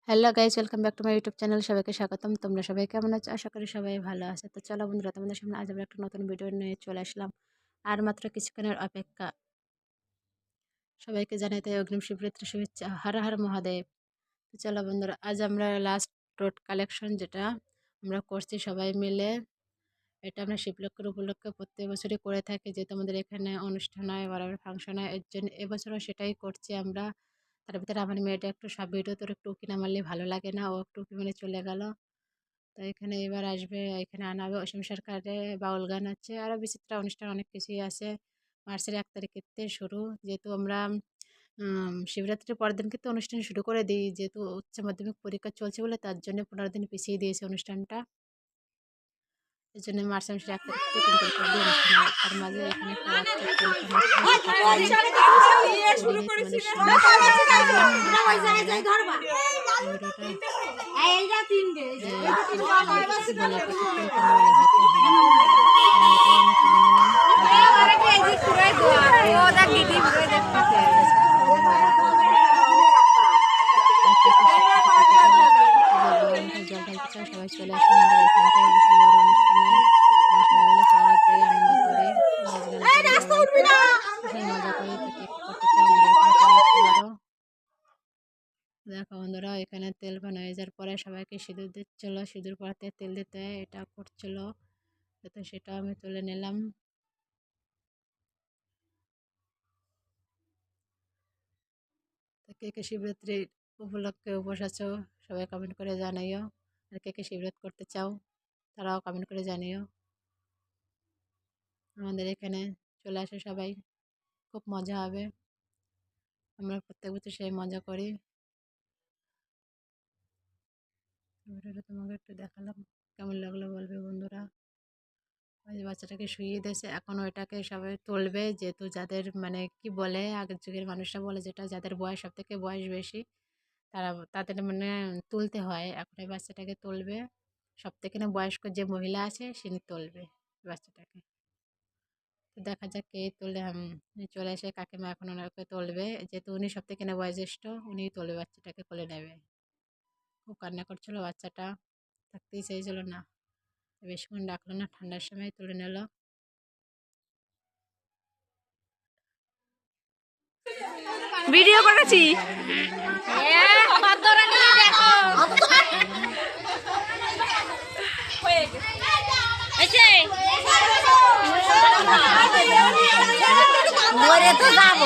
Hello guys, welcome back to my YouTube channel. সবাইকে স্বাগতম। তোমরা সবাই কেমন আছো? আশা করি সবাই ভালো আছে। তো চলো বন্ধুরা, তোমাদের সামনে আজ আমরা একটা নতুন ভিডিও নিয়ে চলে আসলাম। আর মাত্র কিছুক্ষণের অপেক্ষা। সবাইকে জানাতে অগ্রিম শিবরাত্রি শুভেচ্ছা। হর হর মহাদেব। তো চলো বন্ধুরা, আজ আমরা লাস্ট রোড কালেকশন যেটা আমরা করছি সবাই মিলে, এটা আমরা শিবলক্ষ্মীর উপলক্ষে প্রত্যেক বছরই করে থাকি। যেহেতু আমাদের এখানে অনুষ্ঠান হয়, বড় ফাংশন হয়, এর জন্য এবছরও সেটাই করছি আমরা। তার ভিতরে আমার মেয়েটা একটু সব ভিডিও তোর একটু উকি না মারলে ভালো লাগে না, ও একটু উকি মেরে চলে গেল। তো এখানে এবার আসবে, এখানে আনা হবে অসীম সরকারে বাউল গান আছে, আরও বিচিত্র অনুষ্ঠান অনেক কিছুই আছে। মার্চের 1 তারিখের থেকে শুরু। যেহেতু আমরা শিবরাত্রির পরের দিন কিন্তু অনুষ্ঠান শুরু করে দিই, যেহেতু উচ্চ মাধ্যমিক পরীক্ষা চলছে বলে তার জন্য 15 দিন পিছিয়ে দিয়েছে অনুষ্ঠানটা। এই জন্য মার্চ মাসের 1 তারিখ থেকে 3 তারিখ অব্দি অনুষ্ঠান হয়। তার মাঝে এখানে একটা জল ঢালতে চাও, সবাই চলে আসুন আমাদের এখানটায়। বিশাল বড় অনুষ্ঠান হয়, আমরা সবাই মিলে সারা রাত জায়গায় আনন্দ করি, নাচ গান করি, সবাই ভীষণ মজা করি। তো কে কী করতে চাও আমাদের এখানে চলে আসতে পারো। দেখো বন্ধুরা, এখানে তেল ঘন হয়ে যাওয়ার পরে সবাইকে সিঁদুর দিচ্ছিল, সিঁদুর পরাতে তেল দিতে হয়, এটা করছিল। তো সেটা আমি তুলে নিলাম। তো কে কে শিবরাত্রির উপলক্ষে উপোস আছো সবাই কমেন্ট করে জানাইও। আর কে কে শিবরাত করতে চাও তারাও কমেন্ট করে জানিও। আমাদের এখানে চলে আসে সবাই, খুব মজা হবে। আমরা প্রত্যেক বছর সেই মজা করি। ভিডিওটা তোমাকে একটু দেখালাম, কেমন লাগলো বলবে বন্ধুরা। ওই বাচ্চাটাকে শুইয়ে দিয়েছে, এখন ওইটাকে সবাই তুলবে। যেহেতু যাদের মানে কি বলে, আগের যুগের মানুষরা বলে যেটা যাদের বয়স সব থেকে বয়স বেশি তারা তাদের মানে তুলতে হয়। এখন এই বাচ্চাটাকে তুলবে, সব থেকে না বয়স্ক যে মহিলা আছে তিনি তুলবে বাচ্চাটাকে। তো দেখা যাক কে তোলে। চলে এসে কাকিমা এখন ওনাকে তুলবে, যেহেতু উনি সব থেকে না বয়োজ্যেষ্ঠ, উনিই তুলবে, বাচ্চাটাকে কোলে নেবে। খুব কান্না করছিল বাচ্চাটা, থাকতেই চাইছিল না। বেশিক্ষণ ডাকলো না, ঠান্ডার সময় তুলে নিল। ভিডিও করেছি। তো যাবো।